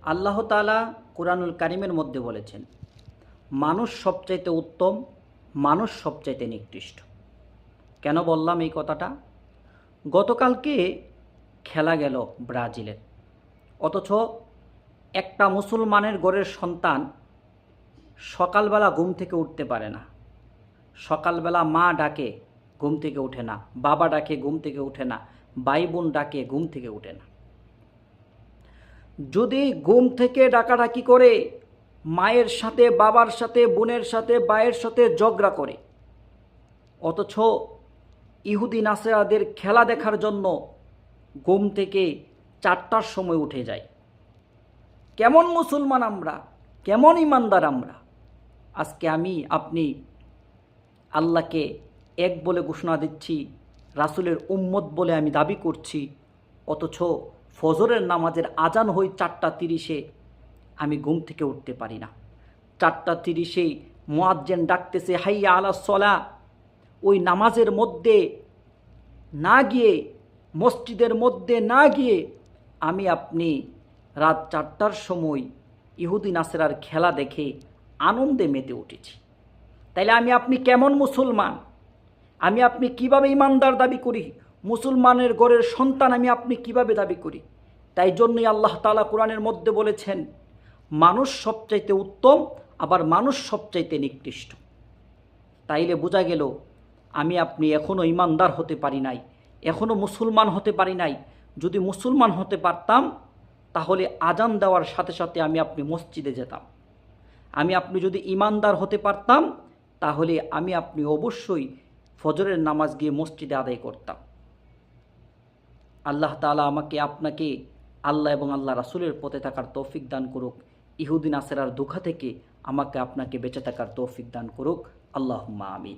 আল্লাহ তাআলা কুরআনুল কারীমের মধ্যে বলেছেন, মানুষ সবচাইতে উত্তম, মানুষ সবচাইতে নিকৃষ্ট। কেন বললাম এই কথাটা? গতকালকে খেলা গেল ব্রাজিলের, অথচ একটা মুসলমানের ঘরের সন্তান সকালবেলা ঘুম থেকে উঠতে পারে না। সকালবেলা মা ডাকে, ঘুম থেকে ওঠে না, বাবা ডাকে, ঘুম থেকে ওঠে না, ভাই বোন ডাকে, ঘুম থেকে ওঠে না। যদি ঘুম থেকে ডাকাডাকি করে, মায়ের সাথে, বাবার সাথে, বোনের সাথে, ভাইয়ের সাথে ঝগড়া করে, অথচ ইহুদি নাসরাদের খেলা দেখার জন্য ঘুম থেকে 4টার সময় উঠে যায়। কেমন মুসলমান আমরা, কেমন ইমানদার আমরা! আজকে আপনি আল্লাহকে এক বলে ঘোষণা দিচ্ছি, রাসূলের উম্মত বলে আমি দাবি করছি, অথচ ফজরের নামাজের আজান হয় 4টা 30-এ, আমি ঘুম থেকে উঠতে পারি না। 4টা 30-এ মুয়াজ্জিন ডাকতেছে হাইয়া আলাস সালাহ, ওই নামাজের মধ্যে না গিয়ে, মসজিদের মধ্যে না গিয়ে আপনি রাত 4টার সময় ইহুদি নাসরার খেলা দেখে আনন্দে মেতে উঠেছি। তাইলে আপনি কেমন মুসলমান? আপনি কিভাবে ইমানদার দাবি করি? মুসলমানের ঘরের সন্তান আপনি কিভাবে দাবি করি? তাই জন্যই আল্লাহ তাআলা কোরআনের মধ্যে বলেছেন, মানুষ সবচাইতে উত্তম, আবার মানুষ সবচাইতে নিকৃষ্ট। তাইলে বোঝা গেল আপনি এখনও ইমানদার হতে পারি নাই, এখনও মুসলমান হতে পারি নাই। যদি মুসলমান হতে পারতাম, তাহলে আজান দেওয়ার সাথে সাথে আপনি মসজিদে যেতাম। আপনি যদি ইমানদার হতে পারতাম, তাহলে আপনি অবশ্যই ফজরের নামাজ গিয়ে মসজিদে আদায় করতাম। আল্লাহ তাআলা আমাকে, আপনাকে আল্লাহ এবং আল্লাহ রাসূলের পথে থাকার তৌফিক দান করুক। ইহুদি নাসরার ধোঁকা থেকে আমাকে আপনাকে বেঁচে থাকার তৌফিক দান করুক। আল্লাহুম্মা আমিন।